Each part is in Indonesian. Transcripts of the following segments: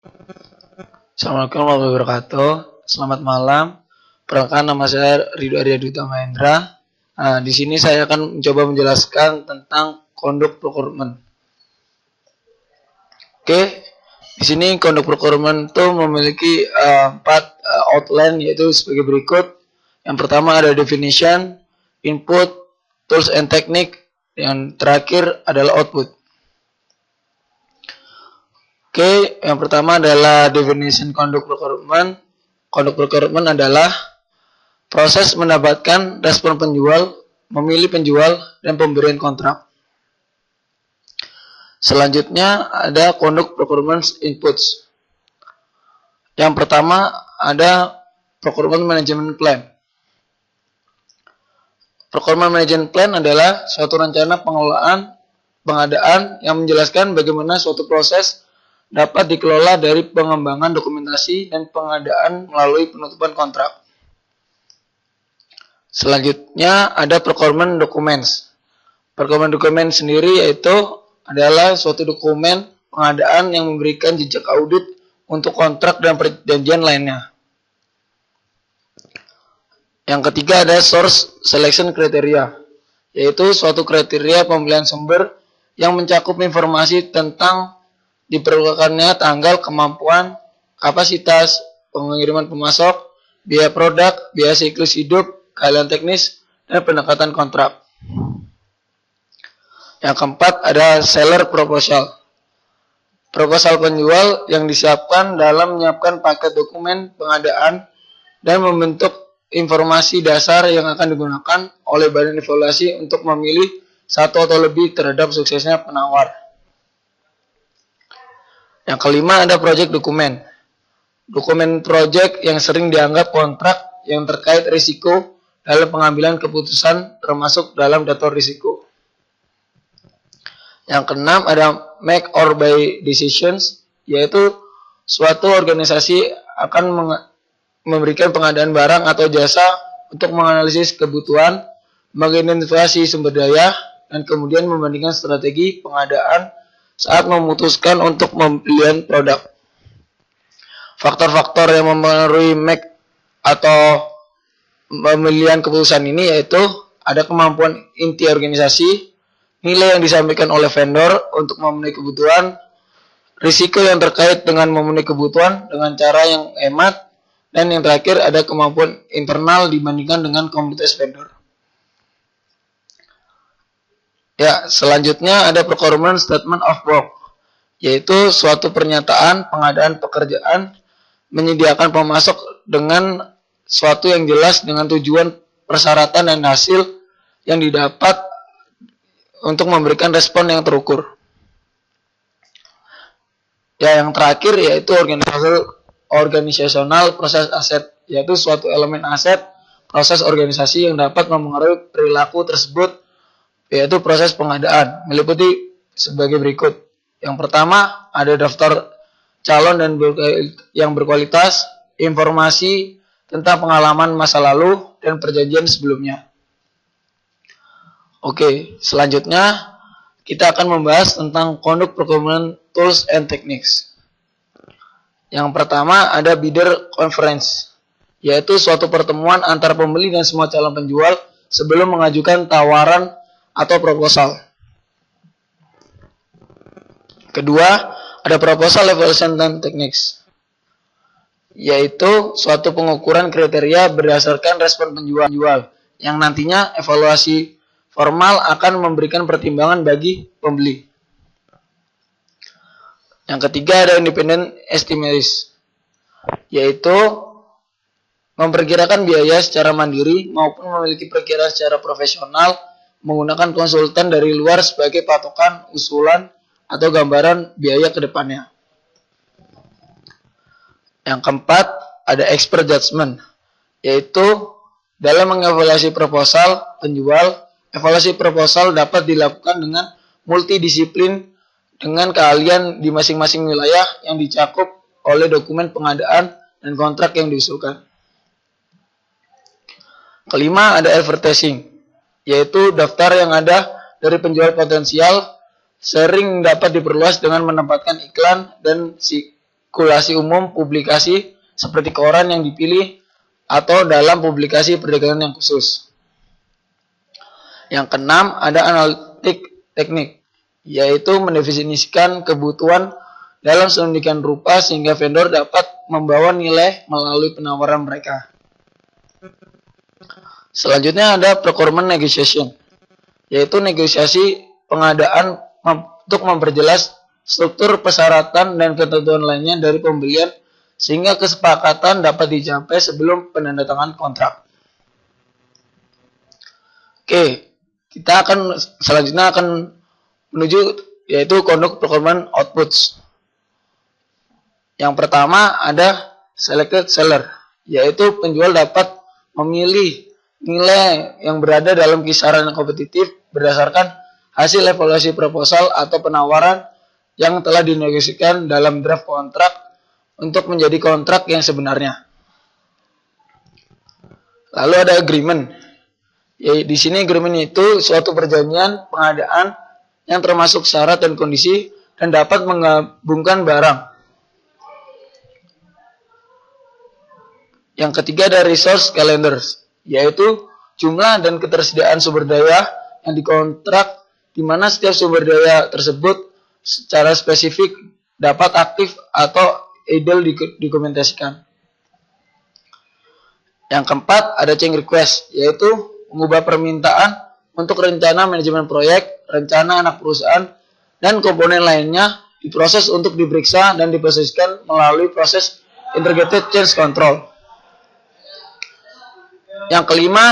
Assalamualaikum warahmatullahi wabarakatuh. Selamat malam. Perkenalkan, nama saya Ridho Arya Duta Mahendra. Di sini saya akan mencoba menjelaskan tentang conduct procurement. Oke, di sini conduct procurement itu memiliki 4 outline, yaitu sebagai berikut. Yang pertama ada definition, input, tools and technique, yang terakhir adalah output. Oke, yang pertama adalah definition conduct procurement. Conduct procurement adalah proses mendapatkan respon penjual, memilih penjual, dan pemberian kontrak. Selanjutnya ada conduct procurement inputs. Yang pertama ada procurement management plan. Procurement management plan adalah suatu rencana pengadaan yang menjelaskan bagaimana suatu proses dapat dikelola dari pengembangan dokumentasi dan pengadaan melalui penutupan kontrak. Selanjutnya ada procurement documents. Procurement document sendiri yaitu adalah suatu dokumen pengadaan yang memberikan jejak audit untuk kontrak dan perjanjian lainnya. Yang ketiga ada source selection criteria, yaitu suatu kriteria pemilihan sumber yang mencakup informasi tentang diperlukannya tanggal, kemampuan, kapasitas, pengiriman pemasok, biaya produk, biaya siklus hidup, keahlian teknis, dan pendekatan kontrak. Yang keempat ada seller proposal. Proposal penjual yang disiapkan dalam menyiapkan paket dokumen pengadaan dan membentuk informasi dasar yang akan digunakan oleh badan evaluasi untuk memilih satu atau lebih terhadap suksesnya penawar. Yang kelima ada project dokumen. Dokumen project yang sering dianggap kontrak yang terkait risiko dalam pengambilan keputusan termasuk dalam data risiko. Yang keenam ada make or buy decisions, yaitu suatu organisasi akan memberikan pengadaan barang atau jasa untuk menganalisis kebutuhan, mengidentifikasi sumber daya, dan kemudian membandingkan strategi pengadaan saat memutuskan untuk pembelian produk. Faktor-faktor yang mempengaruhi make atau pemilihan keputusan ini yaitu ada kemampuan inti organisasi, nilai yang disampaikan oleh vendor untuk memenuhi kebutuhan, risiko yang terkait dengan memenuhi kebutuhan dengan cara yang hemat, dan yang terakhir ada kemampuan internal dibandingkan dengan komunitas vendor. Ya, selanjutnya ada procurement statement of work, yaitu suatu pernyataan pengadaan pekerjaan menyediakan pemasok dengan suatu yang jelas dengan tujuan, persyaratan, dan hasil yang didapat untuk memberikan respon yang terukur. Ya, yang terakhir yaitu organisasional proses aset, yaitu suatu elemen aset proses organisasi yang dapat mempengaruhi perilaku tersebut, yaitu proses pengadaan, meliputi sebagai berikut. Yang pertama ada daftar calon dan yang berkualitas, informasi tentang pengalaman masa lalu dan perjanjian sebelumnya. Oke, selanjutnya kita akan membahas tentang conduct procurement tools and techniques. Yang pertama ada bidder conference, yaitu suatu pertemuan antara pembeli dan semua calon penjual sebelum mengajukan tawaran atau proposal. Kedua, ada proposal evaluation techniques, yaitu suatu pengukuran kriteria berdasarkan respon penjual yang nantinya evaluasi formal akan memberikan pertimbangan bagi pembeli. Yang ketiga ada independent estimates, yaitu memperkirakan biaya secara mandiri maupun memiliki perkiraan secara profesional menggunakan konsultan dari luar sebagai patokan, usulan, atau gambaran biaya ke depannya. Yang keempat, ada expert judgment, yaitu dalam mengevaluasi proposal penjual, evaluasi proposal dapat dilakukan dengan multidisiplin dengan keahlian di masing-masing wilayah yang dicakup oleh dokumen pengadaan dan kontrak yang diusulkan. Kelima, ada advertising, yaitu daftar yang ada dari penjual potensial sering dapat diperluas dengan menempatkan iklan dan sirkulasi umum publikasi seperti koran yang dipilih atau dalam publikasi perdagangan yang khusus. Yang keenam, ada analitik teknik, yaitu mendefinisikan kebutuhan dalam sedemikian rupa sehingga vendor dapat membawa nilai melalui penawaran mereka. Selanjutnya ada procurement negotiation, yaitu negosiasi pengadaan untuk memperjelas struktur persyaratan dan ketentuan lainnya dari pembelian sehingga kesepakatan dapat dicapai sebelum penandatanganan kontrak. Oke, kita selanjutnya akan menuju yaitu conduct procurement outputs. Yang pertama ada selected seller, yaitu penjual dapat memilih nilai yang berada dalam kisaran yang kompetitif berdasarkan hasil evaluasi proposal atau penawaran yang telah dinegosiasikan dalam draft kontrak untuk menjadi kontrak yang sebenarnya. Lalu ada agreement. Di sini agreement itu suatu perjanjian pengadaan yang termasuk syarat dan kondisi dan dapat menggabungkan barang. Yang ketiga ada resource calendars, yaitu jumlah dan ketersediaan sumber daya yang dikontrak di mana setiap sumber daya tersebut secara spesifik dapat aktif atau idle dikomunikasikan. Yang keempat ada change request, yaitu mengubah permintaan untuk rencana manajemen proyek, rencana anak perusahaan, dan komponen lainnya diproses untuk diperiksa dan diproseskan melalui proses integrated change control. Yang kelima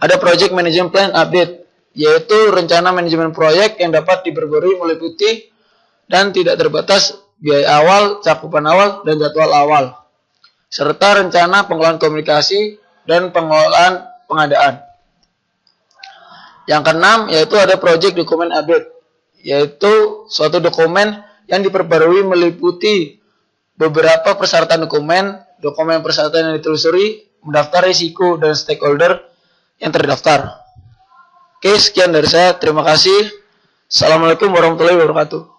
ada project management plan update, yaitu rencana manajemen proyek yang dapat diperbarui meliputi dan tidak terbatas biaya awal, cakupan awal, dan jadwal awal, serta rencana pengelolaan komunikasi dan pengelolaan pengadaan. Yang keenam yaitu ada project document update, yaitu suatu dokumen yang diperbarui meliputi beberapa persyaratan dokumen persyaratan yang ditelusuri, mendaftar risiko dan stakeholder yang terdaftar. Oke, sekian dari saya. Terima kasih. Assalamualaikum warahmatullahi wabarakatuh.